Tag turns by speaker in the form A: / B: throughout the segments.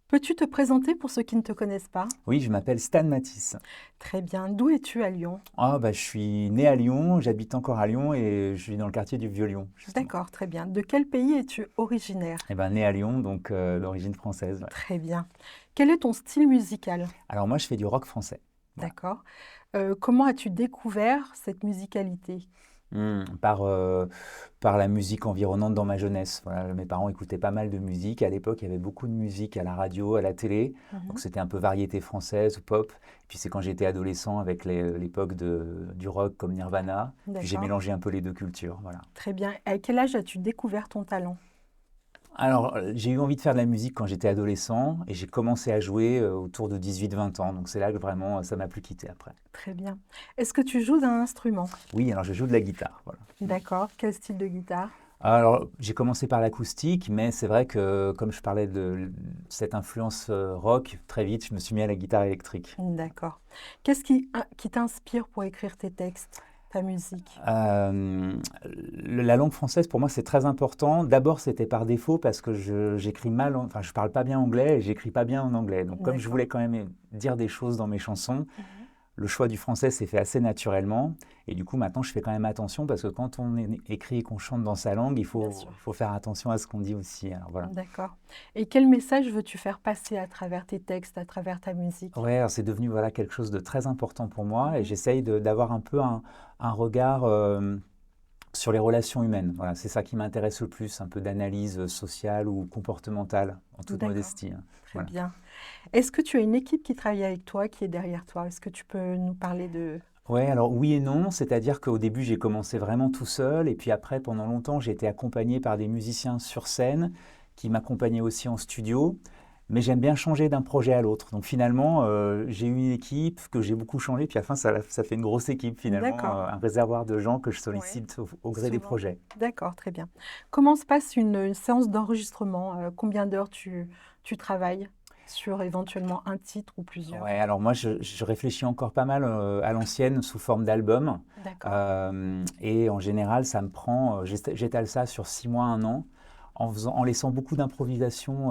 A: Peux-tu te présenter pour ceux qui ne te connaissent pas?
B: Oui, je m'appelle Stan Matisse.
A: Très bien. D'où es-tu à Lyon?
B: Ah, bah, je suis né à Lyon, j'habite encore à Lyon et je vis dans le quartier du Vieux-Lyon, justement.
A: D'accord, très bien. De quel pays es-tu originaire?
B: Eh ben, né à Lyon, donc d'origine française. Ouais.
A: Très bien. Quel est ton style musical?
B: Alors moi, je fais du rock français. Voilà.
A: D'accord. Comment as-tu découvert cette musicalité?
B: Par la musique environnante dans ma jeunesse. Voilà, mes parents écoutaient pas mal de musique. À l'époque, il y avait beaucoup de musique à la radio, à la télé. Donc
A: Mhm.
B: c'était un peu variété française ou pop. Et puis c'est quand j'étais adolescent avec l'époque du rock comme Nirvana. Puis j'ai
A: D'accord.
B: mélangé un peu les deux cultures. Voilà.
A: Très bien. À quel âge as-tu découvert ton talent?
B: Alors, j'ai eu envie de faire de la musique quand j'étais adolescent et j'ai commencé à jouer autour de 18-20 ans. Donc c'est là que vraiment ça m'a plus quitté après.
A: Très bien. Est-ce que tu joues d'un instrument?
B: Oui, alors je joue de la guitare. Voilà.
A: D'accord. Quel style de guitare?
B: Alors, j'ai commencé par l'acoustique, mais c'est vrai que comme je parlais de cette influence rock, très vite je me suis mis à la guitare électrique.
A: D'accord. Qu'est-ce qui t'inspire pour écrire tes textes, ta musique?
B: Euh, la langue française pour moi c'est très important. D'abord c'était par défaut parce que j'écris mal, enfin je parle pas bien anglais et j'écris pas bien en anglais. Donc comme je
A: D'accord.
B: voulais quand même dire des choses dans mes chansons,
A: Mhm.
B: le choix du français s'est fait assez naturellement. Et du coup, maintenant, je fais quand même attention parce que quand on écrit et qu'on chante dans sa langue,
A: Bien sûr.
B: il faut faire attention à ce qu'on dit aussi. Alors voilà.
A: D'accord. Et quel message veux-tu faire passer à travers tes textes, à travers ta musique?
B: Ouais, alors c'est devenu voilà, quelque chose de très important pour moi et
A: Mhm.
B: j'essaye d'avoir un peu un regard sur les relations humaines. Voilà, c'est ça qui m'intéresse le plus, un peu d'analyse sociale ou comportementale, en toute
A: D'accord,
B: modestie. Hein.
A: très
B: Voilà.
A: bien. Est-ce que tu as une équipe qui travaille avec toi, qui est derrière toi? Est-ce que tu peux nous parler de...
B: Ouais, alors oui et non, c'est-à-dire qu'au début j'ai commencé vraiment tout seul et puis après pendant longtemps j'ai été accompagné par des musiciens sur scène qui m'accompagnaient aussi en studio, mais j'aime bien changer d'un projet à l'autre. Donc finalement j'ai eu une équipe que j'ai beaucoup changé, puis à la fin ça fait une grosse équipe finalement,
A: D'accord,
B: un réservoir de gens que je
A: oui,
B: sollicite au gré des
A: souvent.
B: projets.
A: D'accord, très bien. Comment se passe une séance d'enregistrement? Combien d'heures tu travailles sur éventuellement un titre ou plusieurs?
B: Ouais, alors moi je réfléchis encore pas mal à l'ancienne sous forme d'album.
A: D'accord,
B: Et en général ça me prend, j'étale ça sur 6 mois, un an, en laissant beaucoup d'improvisation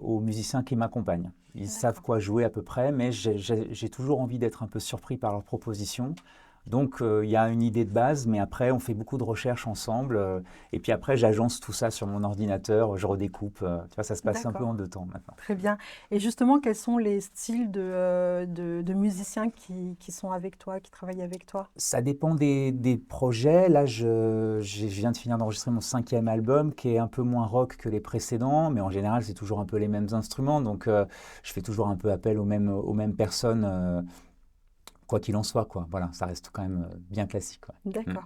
B: aux musiciens qui m'accompagnent. Ils savent
A: d'accord.
B: quoi jouer à peu près, mais j'ai toujours envie d'être un peu surpris par leurs propositions. Donc il y a une idée de base, mais après on fait beaucoup de recherches ensemble. Et puis après j'agence tout ça sur mon ordinateur, je redécoupe. Tu vois, ça se passe un peu
A: D'accord.
B: en 2 temps maintenant.
A: Très bien. Et justement, quels sont les styles de musiciens qui sont avec toi, qui travaillent avec toi?
B: Ça dépend des projets. Là, je viens de finir d'enregistrer mon 5e album, qui est un peu moins rock que les précédents, mais en général, c'est toujours un peu les mêmes instruments. Donc, je fais toujours un peu appel aux mêmes personnes, quoi qu'il en soit, quoi. Voilà, ça reste quand même bien classique, quoi. Mm.
A: D'accord.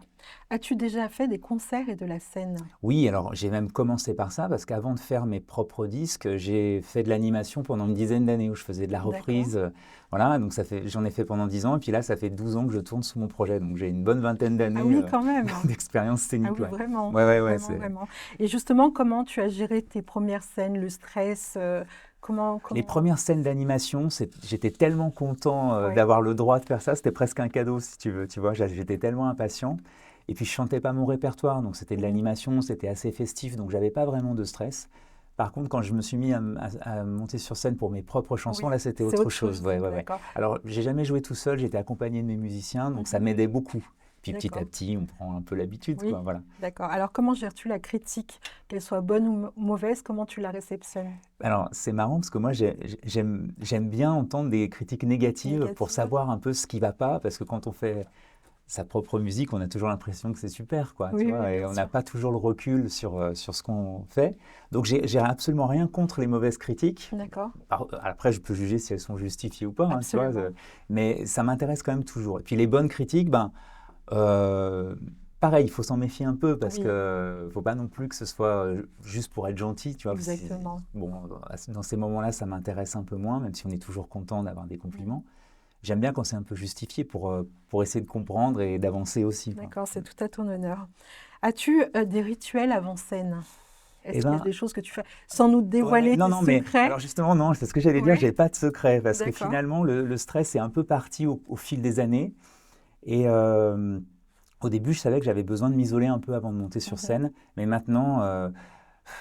A: As-tu déjà fait des concerts et de la scène?
B: Oui, alors j'ai même commencé par ça, parce qu'avant de faire mes propres disques, j'ai fait de l'animation pendant une dizaine d'années, où je faisais de la
A: D'accord.
B: reprise. Voilà, donc j'en ai fait pendant 10 ans, et puis là, ça fait 12 ans que je tourne sous mon projet. Donc j'ai une bonne vingtaine
A: Ah
B: d'années
A: oui, quand même.
B: d'expérience
A: Ah
B: scénique,
A: oui,
B: ouais.
A: vraiment,
B: Ouais, ouais, ouais,
A: vraiment,
B: c'est...
A: vraiment. Et justement, comment tu as géré tes premières scènes, le stress,
B: Les
A: comment...
B: premières scènes d'animation, j'étais tellement content
A: Ouais,
B: d'avoir le droit de faire ça, c'était presque un cadeau si tu veux, tu vois, j'étais tellement impatient. Et puis je chantais pas mon répertoire, donc c'était de
A: mhm,
B: l'animation, c'était assez festif, donc j'avais pas vraiment de stress. Par contre, quand je me suis mis à monter sur scène pour mes propres chansons,
A: oui,
B: là c'était
A: c'est
B: autre
A: autre
B: chose.
A: chose.
B: Ouais, ouais, ouais.
A: D'accord.
B: Alors j'ai jamais joué tout seul, j'étais accompagné de mes musiciens, donc ça
A: Mhm,
B: m'aidait beaucoup. Puis petit à
A: d'accord.
B: petit, on prend un peu l'habitude,
A: Oui,
B: quoi, voilà.
A: d'accord. Alors, comment gères-tu la critique, qu'elle soit bonne ou mauvaise, comment tu la réceptionnes?
B: Alors, c'est marrant parce que moi, j'aime bien entendre des critiques négatives pour
A: Négative?
B: savoir un peu ce qui va pas, parce que quand on fait sa propre musique, on a toujours l'impression que c'est super, quoi, tu
A: Oui, oui,
B: vois, et
A: bien
B: on n'a
A: sûr.
B: pas toujours le recul sur ce qu'on fait. Donc, j'ai absolument rien contre les mauvaises critiques.
A: D'accord.
B: Après, je peux juger si elles sont justifiées ou pas, hein, tu vois,
A: Absolument.
B: mais ça m'intéresse quand même toujours. Et puis, les bonnes critiques, ben, euh, pareil, il faut s'en méfier un peu parce
A: Oui,
B: que faut pas non plus que ce soit juste pour être gentil, tu vois.
A: exactement.
B: Bon, dans ces moments-là, ça m'intéresse un peu moins, même si on est toujours content d'avoir des
A: Mm.
B: compliments. J'aime bien quand c'est un peu justifié pour essayer de comprendre et d'avancer aussi, quoi.
A: D'accord, c'est tout à ton honneur. As-tu des rituels avant scène?
B: Eh
A: Est-ce qu'il y a
B: ben,
A: des choses que tu fais sans nous
B: ouais,
A: dévoiler
B: non,
A: tes
B: non, mais
A: secrets?
B: alors justement, non, c'est ce que j'allais dire,
A: Oui,
B: j'ai pas de secret parce que
A: d'accord.
B: finalement, le stress est un peu parti au fil des années. Et au début, je savais que j'avais besoin de m'isoler un peu avant de monter sur
A: Mhm.
B: scène, mais maintenant,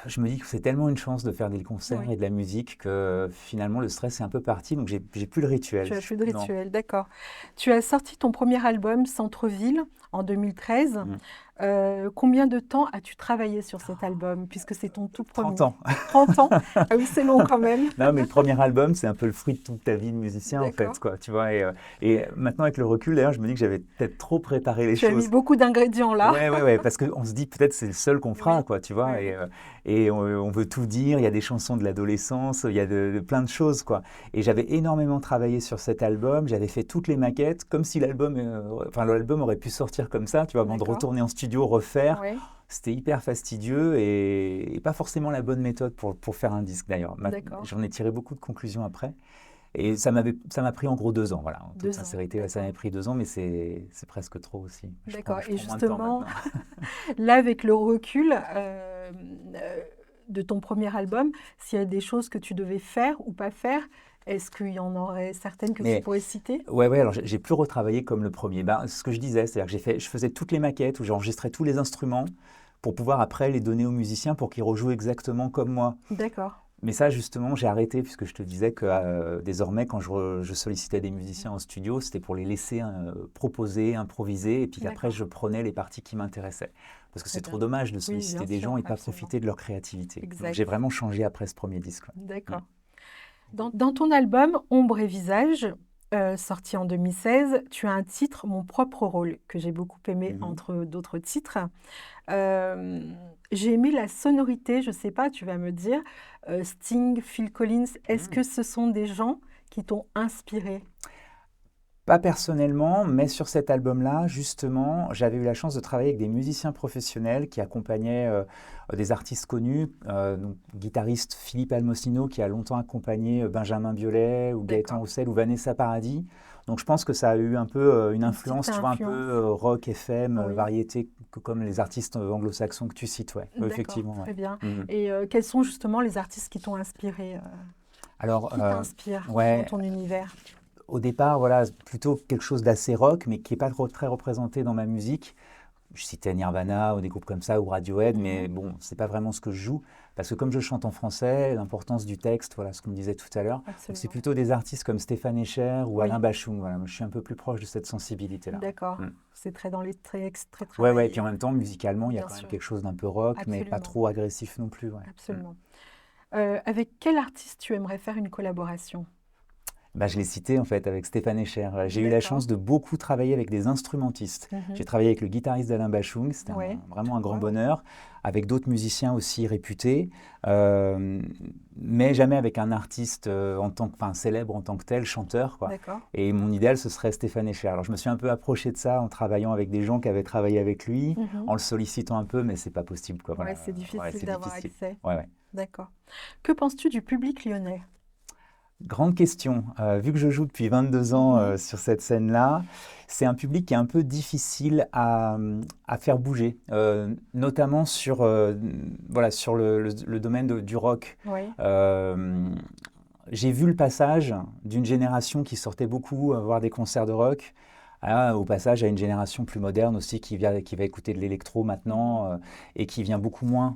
B: Je me dis que c'est tellement une chance de faire des concerts
A: Oui.
B: et de la musique que finalement le stress est un peu parti, donc j'ai plus le rituel.
A: Tu as plus de
B: Non.
A: rituel, d'accord. Tu as sorti ton premier album, Centre-ville, en 2013.
B: Mm.
A: Combien de temps as-tu travaillé sur cet album, puisque c'est ton tout
B: 30
A: premier?
B: ans.
A: 30 ans? Ah oui, c'est long quand même.
B: Non, mais le premier album, c'est un peu le fruit de toute ta vie de musicien, en fait,
A: D'accord.
B: quoi, tu vois. Et maintenant, avec le recul, d'ailleurs, je me dis que j'avais peut-être trop préparé les
A: Tu as mis
B: choses.
A: beaucoup d'ingrédients là.
B: Ouais, ouais, ouais, parce qu'on se dit peut-être c'est le seul qu'on fera,
A: Oui,
B: quoi, tu
A: oui,
B: vois,
A: oui.
B: et on veut tout dire, il y a des chansons de l'adolescence, il y a plein de choses, quoi. Et j'avais énormément travaillé sur cet album, j'avais fait toutes les maquettes, comme si l'album aurait pu sortir comme ça, tu vois, avant de
A: D'accord.
B: retourner en studio, refaire.
A: Oui,
B: C'était hyper fastidieux et pas forcément la bonne méthode pour faire un disque, d'ailleurs.
A: d'accord.
B: J'en ai tiré beaucoup de conclusions après. Et ça m'a pris en gros 2 ans, voilà. En toute
A: 2 ans,
B: sincérité, ouais, ça m'a
A: d'accord.
B: pris 2 ans, mais c'est presque trop aussi.
A: D'accord.
B: Je
A: Et
B: prends moins de temps
A: justement,
B: maintenant.
A: là, avec le recul de ton premier album, s'il y a des choses que tu devais faire ou pas faire, est-ce qu'il y en aurait certaines que tu
B: Mais
A: pourrais citer?
B: ouais, ouais, alors j'ai plus retravaillé comme le premier. Ben, ce que je disais, c'est-à-dire que je faisais toutes les maquettes où j'enregistrais tous les instruments pour pouvoir après les donner aux musiciens pour qu'ils rejouent exactement comme moi.
A: D'accord.
B: Mais ça, justement, j'ai arrêté puisque je te disais que désormais, quand je sollicitais des musiciens en studio, c'était pour les laisser proposer, improviser, et puis qu'après,
A: D'accord.
B: je prenais les parties qui m'intéressaient. Parce que
A: Très
B: c'est trop
A: bien.
B: dommage de
A: Oui,
B: solliciter
A: bien
B: des gens
A: sûr,
B: et pas
A: absolument.
B: profiter de leur créativité. Donc j'ai
A: Exact.
B: vraiment changé après ce premier disque. Ouais.
A: D'accord. Dans ton album Ombre et visage, sorti en 2016, tu as un titre, Mon propre rôle, que j'ai beaucoup aimé
B: Mhm.
A: entre d'autres titres. Euh, j'ai aimé la sonorité, je ne sais pas, tu vas me dire. Sting, Phil Collins, est-ce
B: Mhm.
A: que ce sont des gens qui t'ont inspiré?
B: Pas personnellement, mais sur cet album-là, justement, j'avais eu la chance de travailler avec des musiciens professionnels qui accompagnaient des artistes connus, donc guitariste Philippe Almocino qui a longtemps accompagné Benjamin Biolay ou Gaëtan
A: D'accord.
B: Roussel ou Vanessa Paradis. Donc je pense que ça a eu un peu une
A: Une petite
B: influence, tu vois, un peu
A: influence.
B: rock FM,
A: Oui.
B: variété, comme les artistes anglo-saxons que tu cites, ouais.
A: D'accord,
B: Effectivement, ouais.
A: très bien.
B: Mhm.
A: Et quels sont justement les artistes qui t'ont inspiré,
B: Alors,
A: qui t'inspirent dans
B: ouais,
A: ton univers?
B: au départ, voilà, plutôt quelque chose d'assez rock, mais qui n'est pas trop, très représenté dans ma musique. Je citais Nirvana ou des groupes comme ça, ou Radiohead, mais
A: Mhm.
B: bon, c'est pas vraiment ce que je joue, parce que comme je chante en français, l'importance du texte, voilà ce qu'on me disait tout à l'heure, donc c'est
A: Absolument.
B: plutôt des artistes comme Stéphane Echer ou Alain
A: Oui,
B: Bachung, voilà, moi, je suis un peu plus proche de cette sensibilité-là.
A: d'accord.
B: Ouais. Mm.
A: C'est très dans les traits, très
B: Ouais, ouais, et puis
A: travaillé.
B: en même temps, musicalement, il y a
A: Bien
B: quand même
A: sûr,
B: quelque chose d'un peu rock, mais pas
A: absolument,
B: trop agressif non plus, ouais. Mm.
A: absolument. Avec quel artiste tu aimerais faire une collaboration?
B: Bah, je l'ai cité en fait avec Stéphane Echer. J'ai eu la
A: D'accord.
B: chance de beaucoup travailler avec des instrumentistes.
A: Mhm.
B: J'ai travaillé avec le guitariste d'Alain Bachung, c'était
A: Ouais.
B: vraiment un grand
A: Waouh.
B: bonheur, avec d'autres musiciens aussi réputés, euh, mais jamais avec un artiste enfin, célèbre en tant que tel, chanteur, quoi.
A: D'accord.
B: Et mon idéal, ce serait Stéphane Echer. Alors je me suis un peu approché de ça en travaillant avec des gens qui avaient travaillé avec lui,
A: Mhm.
B: en le sollicitant un peu, mais c'est pas possible, quoi.
A: Ouais,
B: Voilà.
A: c'est
B: Ouais,
A: difficile
B: c'est
A: d'avoir
B: difficile.
A: accès.
B: Ouais, ouais.
A: D'accord. Que penses-tu du public lyonnais?
B: Grande question. Vu que je joue depuis 22 ans
A: Mhm.
B: sur cette scène-là, c'est un public qui est un peu difficile à faire bouger, notamment sur, voilà, sur le domaine du rock.
A: Oui,
B: Euh, j'ai vu le passage d'une génération qui sortait beaucoup voir des concerts de rock, au passage à une génération plus moderne aussi qui va écouter de l'électro
A: mhm.
B: maintenant et qui vient beaucoup moins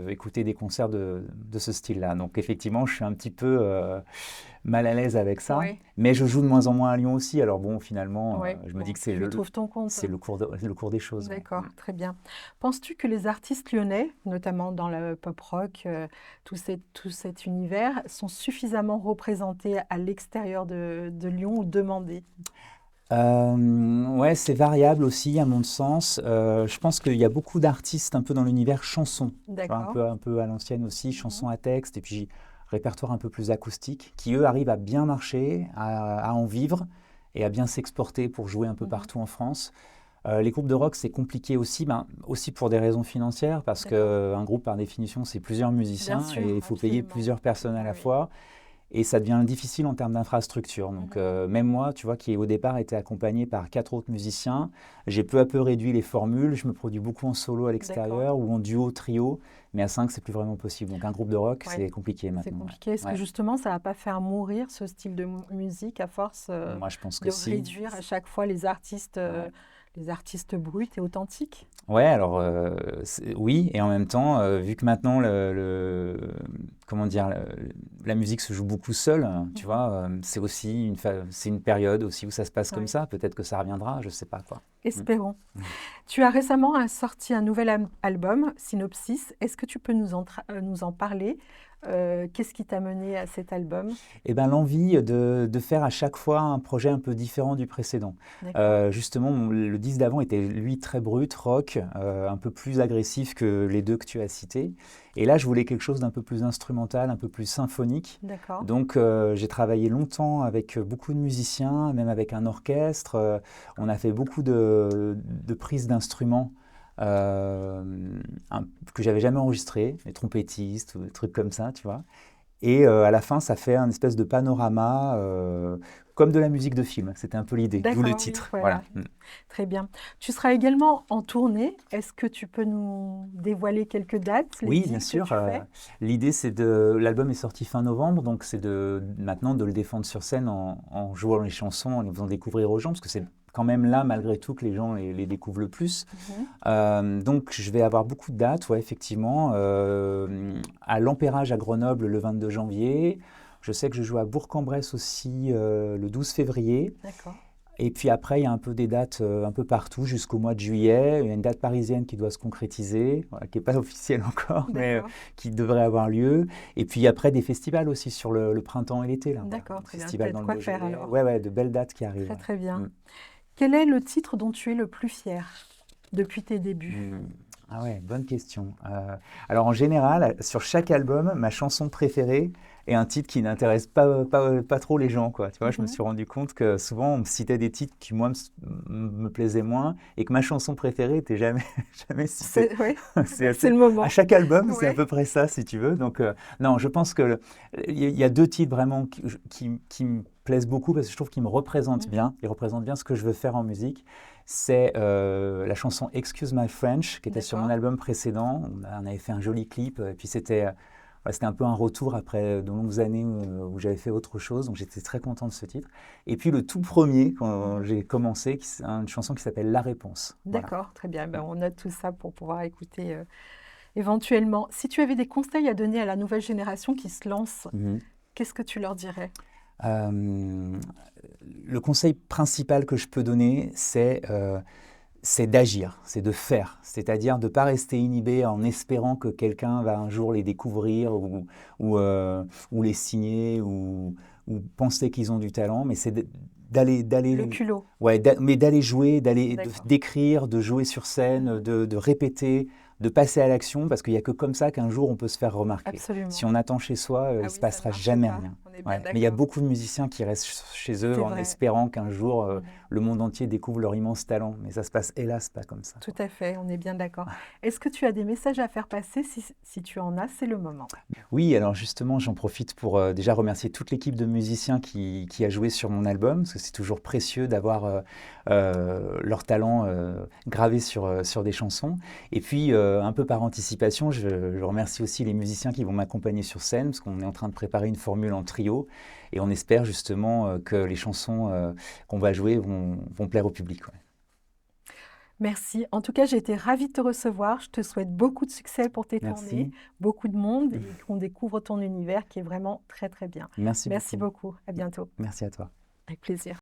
B: écouter des concerts de ce style-là. Donc effectivement, je suis un petit peu mal à l'aise avec ça,
A: Oui,
B: mais je joue de moins en moins à Lyon aussi. Alors bon, finalement,
A: oui.
B: je me dis
A: Bon,
B: que
A: tu y trouves ton compte.
B: c'est le cours des choses. Ouais.
A: D'accord, très bien. Penses-tu que les artistes lyonnais, notamment dans le pop rock, tout cet univers, sont suffisamment représentés à l'extérieur de Lyon ou demandés?
B: Ouais, c'est variable aussi, à mon sens. Je pense qu'il y a beaucoup d'artistes un peu dans l'univers chanson, tu vois,
A: D'accord.
B: un peu à l'ancienne aussi,
A: Mhm.
B: chansons à texte, et puis répertoire un peu plus acoustique, qui eux arrivent à bien marcher, à en vivre et à bien s'exporter pour jouer un peu
A: Mhm.
B: partout en France. Les groupes de rock, c'est compliqué aussi, aussi pour des raisons financières, parce
A: D'accord.
B: qu'un groupe, par définition, c'est plusieurs
A: Bien
B: musiciens et
A: sûr,
B: il faut payer
A: absolument.
B: plusieurs personnes à
A: Oui,
B: la
A: oui.
B: fois. Et ça devient difficile en termes d'infrastructure. Donc,
A: Mhm.
B: même moi, tu vois, qui au départ était accompagné par 4 autres musiciens, j'ai peu à peu réduit les formules. Je me produis beaucoup en solo à
A: D'accord.
B: l'extérieur ou en duo, trio, mais à 5, c'est plus vraiment possible. Donc, un groupe de rock,
A: Oui,
B: c'est compliqué
A: c'est
B: maintenant.
A: compliqué. Est-ce
B: Ouais.
A: que
B: Ouais.
A: justement, ça va pas faire mourir ce style de musique à force
B: Moi, je pense que
A: de
B: si.
A: réduire à chaque fois
B: Ouais.
A: les artistes bruts et authentiques?
B: Ouais, alors oui, et en même temps, vu que maintenant comment dire, la musique se joue beaucoup seule, tu
A: Mhm.
B: vois, c'est aussi c'est une période aussi où ça se passe comme
A: Ouais.
B: ça. Peut-être que ça reviendra, je sais pas quoi. Mm.
A: Espérons.
B: Mm.
A: Tu as récemment sorti un nouvel album, Synopsis. Est-ce que tu peux nous en parler? Qu'est-ce qui t'a mené à cet album?
B: Eh ben, l'envie de faire à chaque fois un projet un peu différent du précédent.
A: D'accord.
B: Justement, le disque d'avant était, lui, très brut, rock, un peu plus agressif que les deux que tu as cités. Et là, je voulais quelque chose d'un peu plus instrumental, un peu plus symphonique.
A: D'accord.
B: Donc, j'ai travaillé longtemps avec beaucoup de musiciens, même avec un orchestre. On a fait beaucoup de prises d'instruments. euh, que j'avais jamais enregistré, les trompettistes ou des trucs comme ça, tu vois. Et à la fin, ça fait un espèce de panorama, comme de la musique de film. C'était un peu l'idée, d'où le
A: D'accord, oui,
B: titre. Voilà.
A: voilà. Très bien. Tu seras également en tournée. Est-ce que tu peux nous dévoiler quelques dates, les
B: Oui, bien
A: villes que
B: sûr.
A: tu fais?
B: L'idée, c'est l'album est sorti fin novembre, donc c'est maintenant de le défendre sur scène en jouant les chansons, en les faisant découvrir aux gens, parce que c'est quand même là, malgré tout, que les gens les découvrent le plus.
A: Mhm.
B: Donc, je vais avoir beaucoup de dates, ouais, effectivement. À l'Empérage à Grenoble le 22 janvier. Je sais que je joue à Bourg-en-Bresse aussi le 12 février.
A: D'accord.
B: Et puis après, il y a un peu des dates un peu partout jusqu'au mois de juillet. Il y a une date parisienne qui doit se concrétiser, voilà, qui n'est pas officielle encore, mais
A: D'accord.
B: qui devrait avoir lieu. Et puis après, des festivals aussi sur le printemps et l'été, là, voilà.
A: D'accord,
B: Des
A: très bien. Tu
B: festivals
A: as de
B: dans le
A: quoi faire
B: Beaujolais.
A: alors.
B: Ouais, ouais, de belles dates qui arrivent.
A: Très,
B: Ouais.
A: très bien.
B: Mm.
A: Quel est le titre dont tu es le plus fier depuis tes débuts?
B: Hmm. Ah ouais, bonne question. Alors en général, sur chaque album, ma chanson préférée est un titre qui n'intéresse pas trop les gens, quoi. Tu vois, je me
A: Mhm.
B: suis rendu compte que souvent on me citait des titres qui moi me plaisaient moins et que ma chanson préférée était jamais jamais citée.
A: Oui,
B: C'est
A: c'est
B: assez.
A: le
B: À
A: moment.
B: chaque album, c'est à
A: Oui.
B: peu près ça, si tu veux. Donc non, je pense que il y a deux titres vraiment qui me plaisent beaucoup parce que je trouve qu'ils me représentent
A: Mhm.
B: bien. Ils représentent bien ce que je veux faire en musique. C'est la chanson Excuse My French, qui était sur mon
A: D'accord.
B: album précédent. On avait fait un joli clip, et puis c'était un peu un retour après de longues années où j'avais fait autre chose, donc j'étais très content de ce titre. Et puis le tout premier, quand
A: Mhm.
B: j'ai commencé, une chanson qui s'appelle La Réponse. Voilà.
A: D'accord, très bien. Ben, on note tout ça pour pouvoir écouter éventuellement. Si tu avais des conseils à donner à la nouvelle génération qui se lance,
B: Mhm.
A: qu'est-ce que tu leur dirais?
B: Euh, le conseil principal que je peux donner, c'est d'agir, c'est de faire, c'est-à-dire de ne pas rester inhibé en espérant que quelqu'un va un jour les découvrir ou, euh, ou les signer ou penser qu'ils ont du talent, mais c'est
A: Le
B: d'aller,
A: culot.
B: ouais, mais d'aller jouer,
A: D'accord.
B: d'écrire, de jouer sur scène,
A: Mhm.
B: de répéter, de passer à l'action, parce qu'il n'y a que comme ça qu'un jour on peut se faire remarquer. Si
A: Absolument.
B: on attend chez soi, il
A: Ah
B: ne se
A: oui, ça ne
B: passera
A: marche
B: jamais
A: pas.
B: rien.
A: On est bien
B: Ouais. Mais il y a
A: d'accord.
B: beaucoup de musiciens qui restent chez eux
A: C'est
B: en
A: vrai.
B: espérant qu'un jour
A: Mhm.
B: le monde entier découvre leur immense talent. Mais ça se passe hélas pas comme ça,
A: Tout
B: quoi.
A: à fait, on est bien d'accord. Est-ce que tu as des messages à faire passer? Si tu en as, c'est le moment.
B: Oui, alors justement, j'en profite pour déjà remercier toute l'équipe de musiciens qui a joué sur mon album, parce que c'est toujours précieux d'avoir leur talent gravé sur des chansons. Et puis, un peu par anticipation, je remercie aussi les musiciens qui vont m'accompagner sur scène, parce qu'on est en train de préparer une formule en trio, et on espère justement que les chansons qu'on va jouer vont plaire au public. Ouais.
A: Merci. En tout cas, j'ai été ravie de te recevoir. Je te souhaite beaucoup de succès pour tes tournées,
B: Merci.
A: beaucoup de monde et qu'on découvre ton univers qui est vraiment très, très bien.
B: Merci
A: Merci
B: beaucoup.
A: beaucoup. À bientôt.
B: Merci à toi.
A: Avec plaisir.